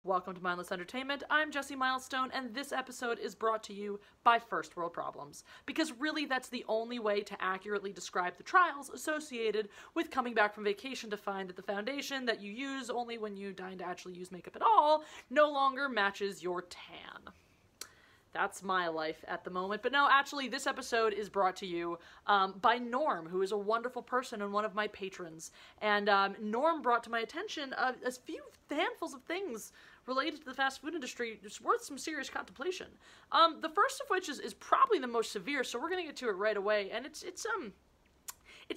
Welcome to Mindless Entertainment. I'm Jessie Milestone, and this episode is brought to you by First World Problems. Because really, that's the only way to accurately describe the trials associated with coming back from vacation to find that the foundation that you use only when you deign to actually use makeup at all no longer matches your tan. That's my life at the moment. But no, actually, this episode is brought to you by Norm, who is a wonderful person and one of my patrons. And Norm brought to my attention a few handfuls of things related to the fast food industry. It's worth some serious contemplation. The first of which is probably the most severe, so we're going to get to it right away. And it's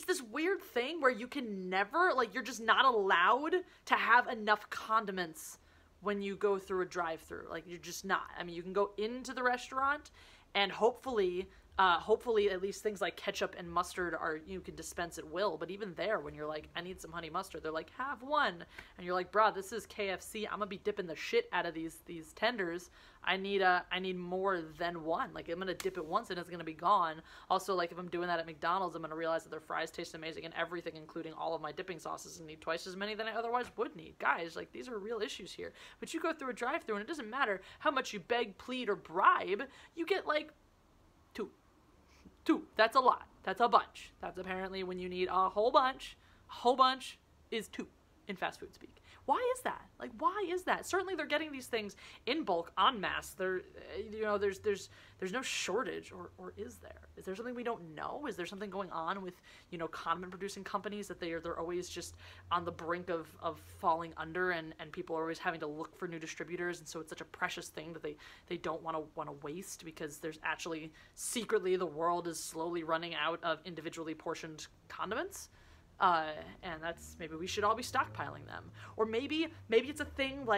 this weird thing where you can never, you're just not allowed to have enough condiments when you go through a drive-thru. You're just not. I mean, you can go into the restaurant and hopefully at least things like ketchup and mustard you can dispense at will. But even there, when you're like, I need some honey mustard, they're like, have one. And you're like, bruh, this is KFC. I'm gonna be dipping the shit out of these tenders. I need more than one. I'm gonna dip it once and it's gonna be gone. Also, if I'm doing that at McDonald's, I'm gonna realize that their fries taste amazing and everything, including all of my dipping sauces, and need twice as many than I otherwise would need. Guys, these are real issues here. But you go through a drive-thru and it doesn't matter how much you beg, plead, or bribe, you get two. That's a lot. That's a bunch. That's apparently when you need a whole bunch is two in fast food speak. Why is that? Why is that? Certainly they're getting these things in bulk, en masse. There's no shortage, or is there? Is there something we don't know? Is there something going on with, condiment producing companies that they're always just on the brink of falling under, and people are always having to look for new distributors, and so it's such a precious thing that they don't want to waste, because there's actually secretly the world is slowly running out of individually portioned condiments. And that's, maybe we should all be stockpiling them. Or maybe it's a thing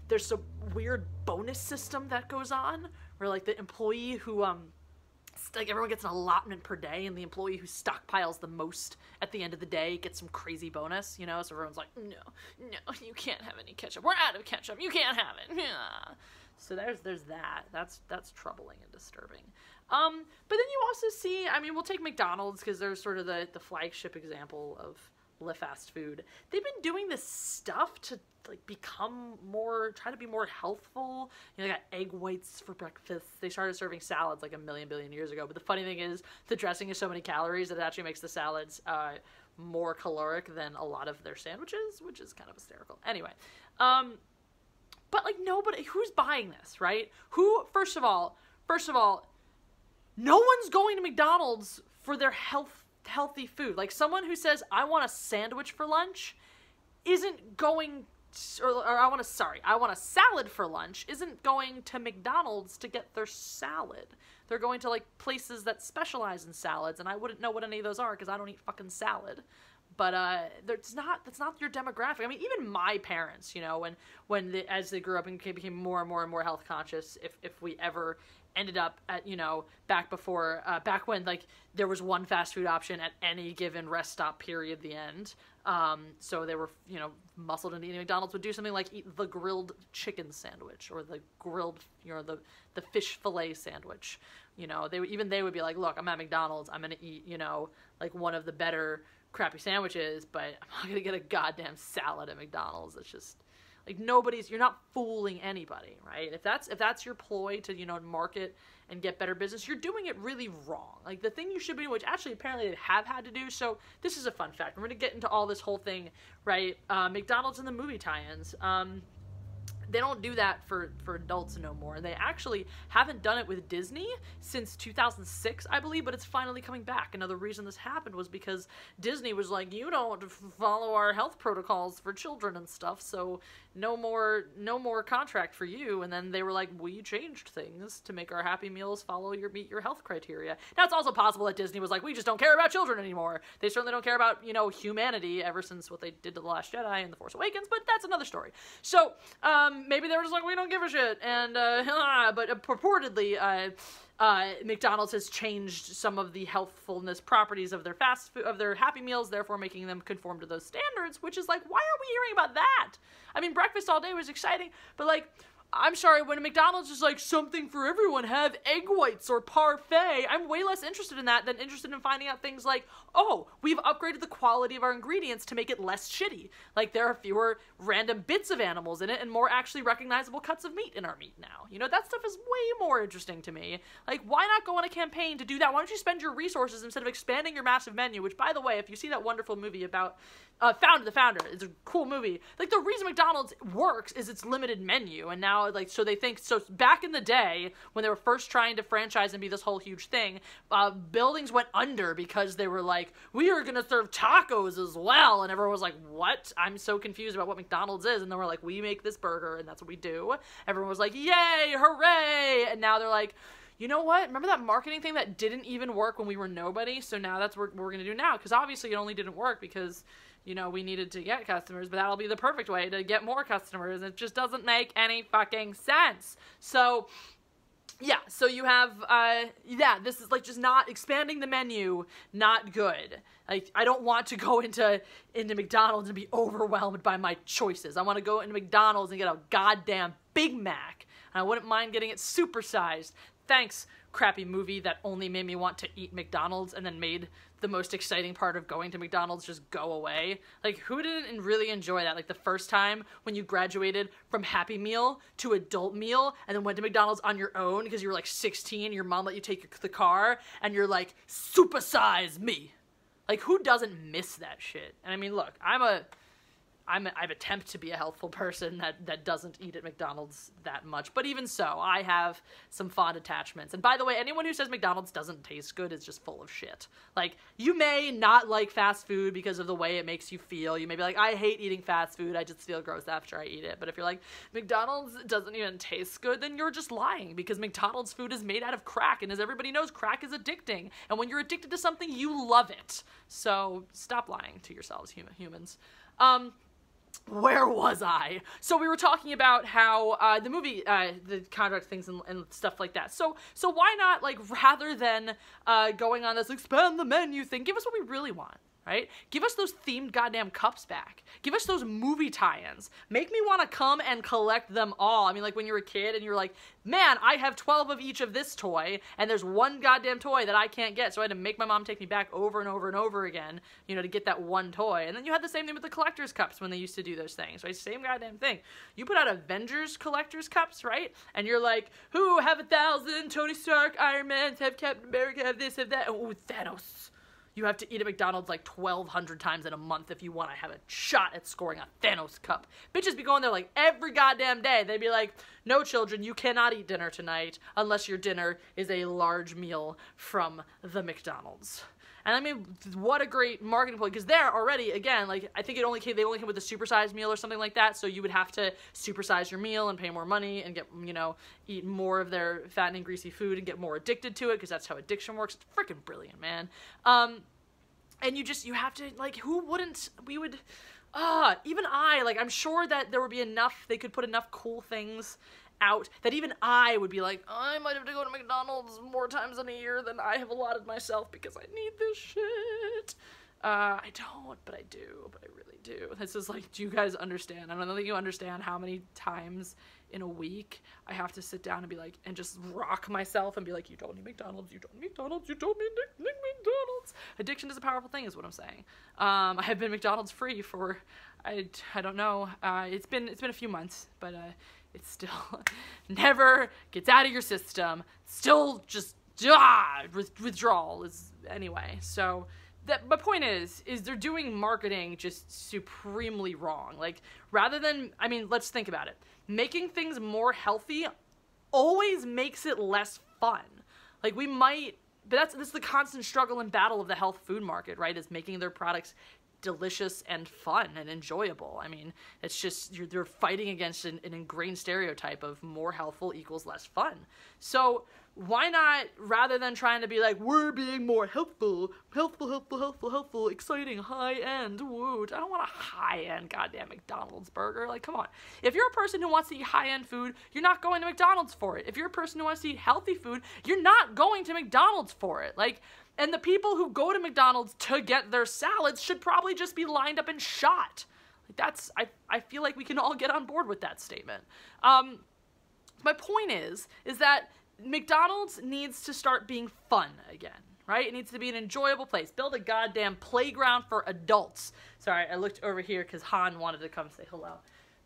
there's some weird bonus system that goes on where the employee who, everyone gets an allotment per day, and the employee who stockpiles the most at the end of the day gets some crazy bonus, so everyone's like, no, you can't have any ketchup. We're out of ketchup. You can't have it. Yeah. So there's that. That's troubling and disturbing. But then you also see, we'll take McDonald's because they're sort of the flagship example of fast food. They've been doing this stuff to try to be more healthful. They got egg whites for breakfast. They started serving salads a million billion years ago. But the funny thing is, the dressing is so many calories that it actually makes the salads more caloric than a lot of their sandwiches, which is kind of hysterical. Anyway, but nobody, who's buying this, right? First of all, no one's going to McDonald's for their healthy food. Someone who says, I want a sandwich for lunch isn't going I want a salad for lunch, isn't going to McDonald's to get their salad. They're going to places that specialize in salads, and I wouldn't know what any of those are because I don't eat fucking salad. But that's not your demographic. Even my parents, as they grew up and became more and more and more health conscious, if we ever ended up at, back when there was one fast food option at any given rest stop, period, the end. So they were, muscled into eating McDonald's, would do something like eat the grilled chicken sandwich or the grilled, the fish fillet sandwich. They would be like, look, I'm at McDonald's, I'm going to eat, one of the better crappy sandwiches, but I'm not going to get a goddamn salad at McDonald's. It's just, you're not fooling anybody, right? If that's your ploy to, market and get better business, you're doing it really wrong. The thing you should be doing, which actually apparently they have had to do, so this is a fun fact. We're going to get into all this whole thing, right? McDonald's and the movie tie-ins. They don't do that for adults no more. They actually haven't done it with Disney since 2006, I believe, but it's finally coming back. Another reason this happened was because Disney was like, you don't follow our health protocols for children and stuff, so no more contract for you. And then they were like, we changed things to make our Happy Meals meet your health criteria. Now, it's also possible that Disney was like, we just don't care about children anymore. They certainly don't care about, humanity ever since what they did to The Last Jedi and The Force Awakens, but that's another story. So, maybe they were just like, we don't give a shit, and, but purportedly, McDonald's has changed some of the healthfulness properties of their fast food, of their Happy Meals, therefore making them conform to those standards, which is why are we hearing about that? Breakfast all day was exciting, but I'm sorry, when McDonald's is like, something for everyone, have egg whites or parfait, I'm way less interested in that than interested in finding out things like, oh, we've upgraded the quality of our ingredients to make it less shitty. Like, there are fewer random bits of animals in it and more actually recognizable cuts of meat in our meat now. You know, that stuff is way more interesting to me. Like, why not go on a campaign to do that? Why don't you spend your resources instead of expanding your massive menu, which, by the way, if you see that wonderful movie about the Founder, it's a cool movie. Like, the reason McDonald's works is its limited menu, and now, like, so they think, so back in the day, when they were first trying to franchise and be this whole huge thing, buildings went under because they were like, we are gonna serve tacos as well, and everyone was like, what? I'm so confused about what McDonald's is, and then we're like, we make this burger, and that's what we do. Everyone was like, yay, hooray, and now they're like, you know what? Remember that marketing thing that didn't even work when we were nobody? So now that's what we're gonna do now, because obviously it only didn't work because, you know, we needed to get customers, but that'll be the perfect way to get more customers. It just doesn't make any fucking sense. So, yeah, so you have, this is, like, just not expanding the menu, not good. Like, I don't want to go into McDonald's and be overwhelmed by my choices. I want to go into McDonald's and get a goddamn Big Mac, and I wouldn't mind getting it supersized. Thanks, crappy movie that only made me want to eat McDonald's and then made the most exciting part of going to McDonald's just go away. Like, who didn't really enjoy that? Like, the first time when you graduated from Happy Meal to Adult Meal and then went to McDonald's on your own because you were like 16, your mom let you take the car, and you're like, supersize me. Like, who doesn't miss that shit? And I mean, look, I've attempted to be a healthful person that doesn't eat at McDonald's that much, but even so, I have some fond attachments. And by the way, anyone who says McDonald's doesn't taste good is just full of shit. Like, you may not like fast food because of the way it makes you feel. You may be like, I hate eating fast food, I just feel gross after I eat it. But if you're like, McDonald's doesn't even taste good, then you're just lying, because McDonald's food is made out of crack, and as everybody knows, crack is addicting. And when you're addicted to something, you love it. So stop lying to yourselves, humans. Where was I? So we were talking about how the movie, the contract things and stuff like that. So why not, like, rather than going on this expand the menu thing, give us what we really want, right? Give us those themed goddamn cups back. Give us those movie tie-ins. Make me want to come and collect them all. I mean, like, when you're a kid and you're like, man, I have 12 of each of this toy, and there's one goddamn toy that I can't get, so I had to make my mom take me back over and over and over again, you know, to get that one toy. And then you had the same thing with the collector's cups when they used to do those things, right? Same goddamn thing. You put out Avengers collector's cups, right? And you're like, who have 1,000 Tony Stark, Iron Man, have Captain America, have this, have that, oh, Thanos. You have to eat at McDonald's like 1,200 times in a month if you want to have a shot at scoring a Thanos cup. Bitches be going there like every goddamn day. They'd be like, no, children, you cannot eat dinner tonight unless your dinner is a large meal from the McDonald's. And I mean, what a great marketing point, because there already, again, like, I think they only came with a supersized meal or something like that, so you would have to supersize your meal and pay more money and get, you know, eat more of their fattening, greasy food and get more addicted to it, because that's how addiction works. It's freaking brilliant, man. And you have to, like, who wouldn't, even I, like, I'm sure that there would be enough, they could put enough cool things out that even I would be like, I might have to go to McDonald's more times in a year than I have allotted myself because I need this shit. I don't, but I do, but I really do. This is like, do you guys understand? I don't think you understand how many times in a week I have to sit down and be like, and just rock myself and be like, you don't need McDonald's, you don't need McDonald's, you don't need McDonald's. Addiction is a powerful thing, is what I'm saying. I have been McDonald's free for, I don't know, it's been a few months, but it still never gets out of your system. Still just withdrawal is anyway. So my point is they're doing marketing just supremely wrong. Like, rather than, I mean, let's think about it. Making things more healthy always makes it less fun. Like, we might, but that's the constant struggle and battle of the health food market, right? Is making their products delicious and fun and enjoyable. I mean, it's just, they're fighting against an ingrained stereotype of more healthful equals less fun. So why not, rather than trying to be like, we're being more helpful, exciting, high-end, woot. I don't want a high-end goddamn McDonald's burger. Like, come on. If you're a person who wants to eat high-end food, you're not going to McDonald's for it. If you're a person who wants to eat healthy food, you're not going to McDonald's for it. Like, and the people who go to McDonald's to get their salads should probably just be lined up and shot. Like, that's, I feel like we can all get on board with that statement. my point is that McDonald's needs to start being fun again, right? It needs to be an enjoyable place. Build a goddamn playground for adults. Sorry, I looked over here because Han wanted to come say hello.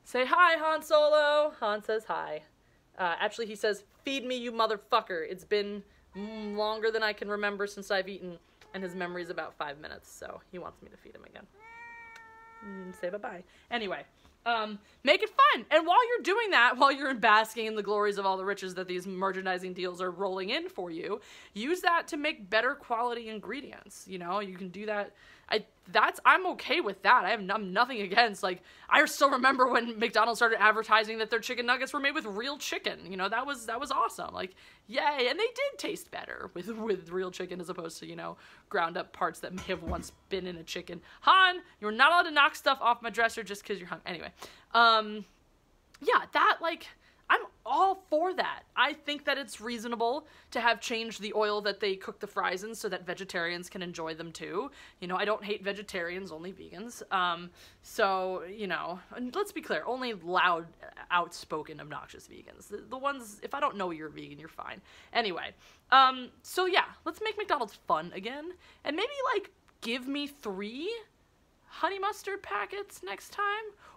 Say hi, Han Solo. Han says hi. Actually, he says, feed me, you motherfucker. It's been longer than I can remember since I've eaten, and his memory's about 5 minutes, so he wants me to feed him again. Say bye-bye. Anyway, make it fun. And while you're doing that, while you're basking in the glories of all the riches that these merchandising deals are rolling in for you, use that to make better quality ingredients. You know, you can do that. I'm okay with that. I'm nothing against, like, I still remember when McDonald's started advertising that their chicken nuggets were made with real chicken. You know, that was awesome. Like, yay. And they did taste better with real chicken as opposed to, you know, ground up parts that may have once been in a chicken. Han, you're not allowed to knock stuff off my dresser just because you're hungry. Anyway, yeah, that, like, I'm all for that. I think that it's reasonable to have changed the oil that they cook the fries in so that vegetarians can enjoy them too. You know, I don't hate vegetarians, only vegans. So, you know, and let's be clear, only loud, outspoken, obnoxious vegans. The ones, if I don't know you're a vegan, you're fine. Anyway, so yeah, let's make McDonald's fun again. And maybe, like, give me 3 honey mustard packets next time.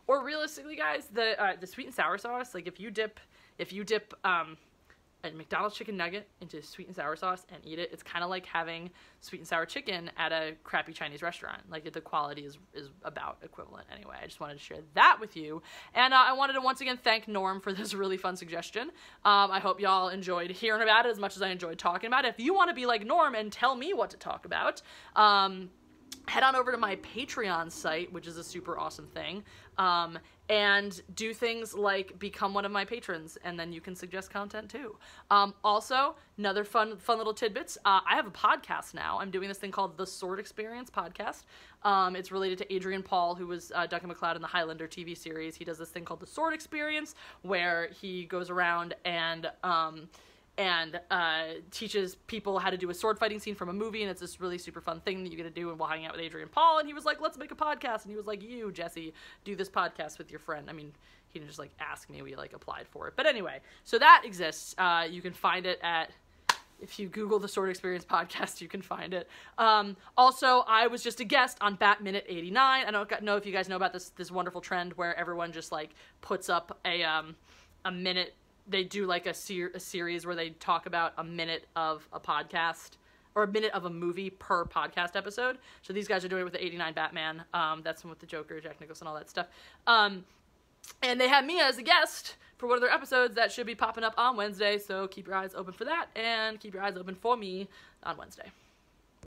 Or realistically, guys, the sweet and sour sauce, like, if you dip a McDonald's chicken nugget into sweet and sour sauce and eat it, it's kind of like having sweet and sour chicken at a crappy Chinese restaurant. Like, the quality is about equivalent anyway. I just wanted to share that with you. And I wanted to once again thank Norm for this really fun suggestion. I hope y'all enjoyed hearing about it as much as I enjoyed talking about it. If you want to be like Norm and tell me what to talk about, head on over to my Patreon site, which is a super awesome thing, and do things like become one of my patrons, and then you can suggest content too. Also, another fun little tidbits. I have a podcast now. I'm doing this thing called The Sword Experience podcast. It's related to Adrian Paul, who was Duncan MacLeod in the Highlander TV series. He does this thing called The Sword Experience, where he goes around and teaches people how to do a sword fighting scene from a movie, and it's this really super fun thing that you get to do while hanging out with Adrian Paul. And he was like, let's make a podcast, and he was like, you, Jesse, do this podcast with your friend. I mean, he didn't just, like, ask me, we, like, applied for it. But anyway, so that exists. You can find it at, if you Google the Sword Experience podcast, you can find it. Also, I was just a guest on Bat Minute 89. I don't know if you guys know about this wonderful trend where everyone just, like, puts up a minute. They do, like, a series where they talk about a minute of a podcast, or a minute of a movie per podcast episode. So these guys are doing it with the 89 Batman. That's one with the Joker, Jack Nicholson, all that stuff. And they had me as a guest for one of their episodes that should be popping up on Wednesday. So keep your eyes open for that, and keep your eyes open for me on Wednesday.